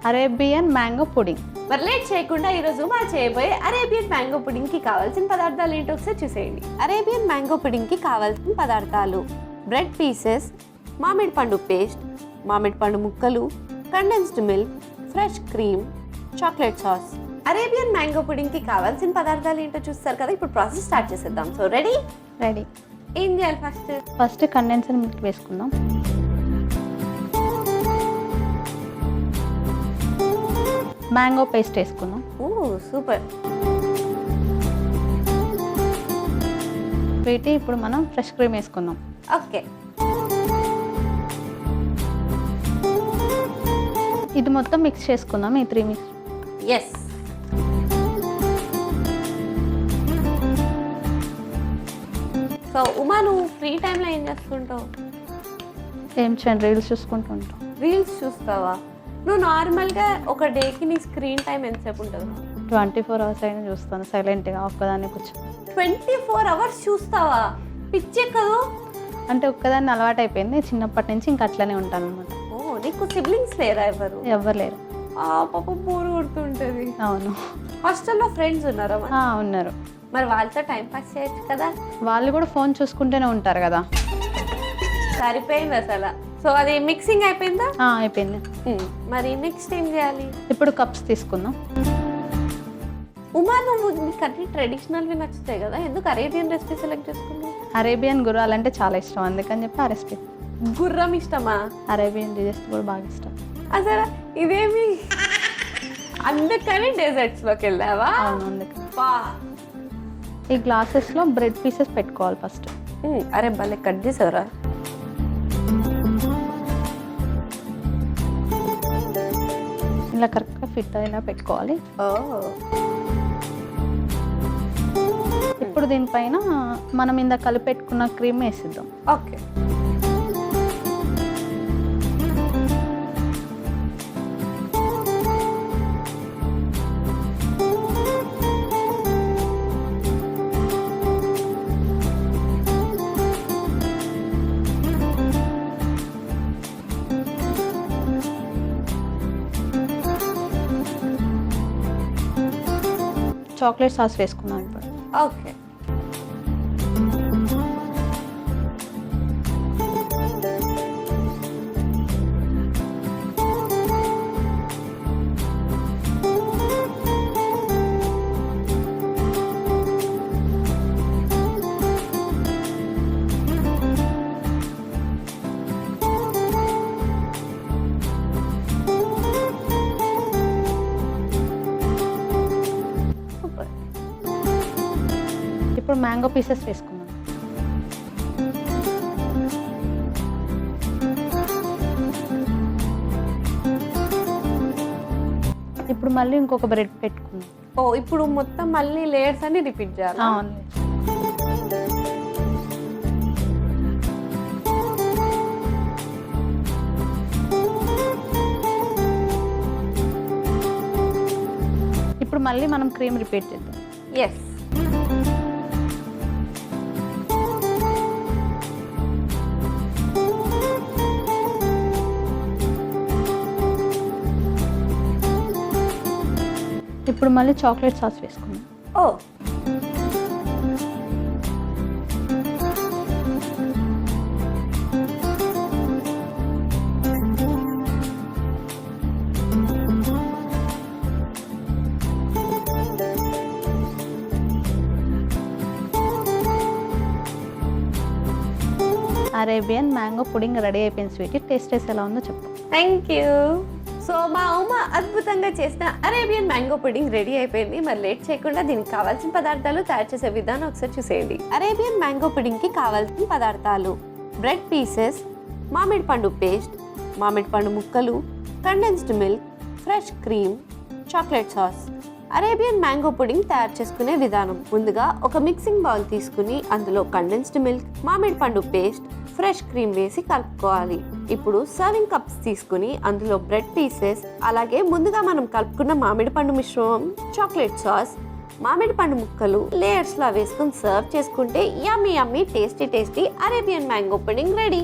Arabian mango pudding. మరి late చేయకుండా ఈరోజు మా చేయబోయే అరేబియన్ మ్యాంగో పుడింగ్కి కావాల్సిన పదార్థాలు ఏంటో ఒకసారి చూసేయండి. అరేబియన్ మ్యాంగో పుడింగ్కి కావాల్సిన పదార్థాలు: బ్రెడ్ పీసెస్, మామిడి పండు పేస్ట్, మామిడి పండు ముక్కలు, condensed milk, fresh cream, chocolate sauce. Arabian mango పుడింగ్కి కావాల్సిన పదార్థాలు ఏంటో చూస్తారు కదా. ఇప్పుడు ప్రాసెస్ స్టార్ట్ చేసేద్దాం. So ready? ఏం చేయాలి? ఫస్ట్ కండెన్స్డ్ మిల్క్ వేసుకుందాం. మ్యాంగో పేస్ట్ వేసుకుందాం. Oh super. వీటి ఇప్పుడు మనం ఫ్రెష్ క్రీమ్ వేసుకుందాం. ఓకే. ఇది మొత్తం మిక్స్ చేసుకుందాం. ఈ 3 మిక్స్. ఎస్. సో ఉమా, నువ్వు ఫ్రీ టైంలో ఏం చేస్తుంటావు? ఏం చేయండి, రీల్స్ చూసుకుంటూ ఉంటాం. రీల్స్ చూస్తావా? నువ్వు నార్మల్గా ఒక డేకి నీ స్క్రీన్ టైం ఎంతసేపు ఉంటుంది? 24 అవర్స్ అయినా చూస్తాను సైలెంట్గా ఒక్కదాన్ని కూర్చొని. 24 అవర్స్ చూస్తావా? పిచ్చే కదా. అంటే ఒక్కదాన్ని అలవాటు అయిపోయింది చిన్నప్పటి నుంచి, ఇంకా అట్లనే ఉంటాను అనమాట. ఓ, నీకు సిబ్లింగ్స్ లేరా? ఎవరు లేరు. పాప బోర్ కొడుతుంటుంది. అవును. హాస్టల్లో ఫ్రెండ్స్ ఉన్నారా? ఉన్నారు. మరి వాళ్ళతో టైం పాస్ చేయొచ్చు కదా. వాళ్ళు కూడా ఫోన్ చూసుకుంటూనే ఉంటారు కదా. సరిపోయింది అసలు. సో అది మిక్సింగ్ అయిపోయిందా? అయిపోయింది. మరి నెక్స్ట్ ఏం చేయాలి? ఇప్పుడు కప్స్ తీసుకుందాం. ఉమా, నువ్వు నీకు అన్ని ట్రెడిషనల్వి నచ్చుతాయి కదా, ఎందుకు అరేబియన్ రెసిపీ సెలెక్ట్ చేసుకున్నావు? అరేబియన్ గుర్రాలంటే చాలా ఇష్టం, అందుకని చెప్పి ఆ రెసిపీ. గుర్రం ఇష్టమా? అరేబియన్ డిజెస్ట్ కూడా బాగా ఇష్టం. అసలు ఇదేమి అందుకని డెజర్ట్స్లోకి వెళ్ళావా? అవును, అందుకని. ఈ గ్లాసెస్లో బ్రెడ్ పీసెస్ పెట్టుకోవాలి ఫస్ట్. అరే భలే కట్ చేసావురా. ఇలా కరెక్ట్గా ఫిట్ అయ్యేలా పెట్టుకోవాలి. ఇప్పుడు దీనిపైన మనం ఇందాక కలిపెట్టుకున్న క్రీమ్ వేసిద్దాం. ఓకే. చాక్లెట్ సాస్ వేసుకుందాం ఇప్పుడు. ఓకే. ఇప్పుడు మ్యాంగో పీసెస్ వేసుకుందాం. ఇప్పుడు మళ్ళీ ఇంకొక బ్రెడ్ పెట్టుకుందాం. ఓ, ఇప్పుడు మొత్తం మళ్ళీ లేయర్స్ అన్ని రిపీట్ చేయాలి. ఇప్పుడు మళ్ళీ మనం క్రీమ్ రిపీట్ చేద్దాం. ఎస్. ఇప్పుడు మళ్ళీ చాక్లెట్ సాస్ వేసుకుందాం. ఓ, అరేబియన్ మ్యాంగో పుడింగ్ రెడీ అయిపోయింది. స్వీట్ టేస్ట్ చేసి ఎలా ఉందో చెప్పు. Thank you. సో మా ఉమా అద్భుతంగా చేసిన అరేబియన్ మ్యాంగో పుడింగ్ రెడీ అయిపోయింది. మరి లేట్ చేయకుండా దీనికి కావాల్సిన పదార్థాలు తయారు చేసే విధానం ఒకసారి చూసేయండి. అరేబియన్ మ్యాంగో పుడింగ్కి కావాల్సిన పదార్థాలు: బ్రెడ్ పీసెస్, మామిడి పండు పేస్ట్, మామిడి పండు ముక్కలు, condensed milk, fresh cream, chocolate sauce. Arabian mango pudding తయారు చేసుకునే విధానం: ముందుగా ఒక మిక్సింగ్ బౌల్ తీసుకుని అందులో కండెన్స్డ్ మిల్క్, మామిడి పండు పేస్ట్, ఫ్రెష్ క్రీమ్ వేసి కలుపుకోవాలి. ఇప్పుడు సర్వింగ్ కప్స్ తీసుకుని అందులో బ్రెడ్ పీసెస్, అలాగే ముందుగా మనం కలుపుకున్న మామిడి పండు మిశ్రమం, చాక్లెట్ సాస్, మామిడి పండు ముక్కలు లేయర్స్ లా వేసుకుని సర్వ్ చేసుకుంటే yummy yummy tasty tasty Arabian mango pudding ready.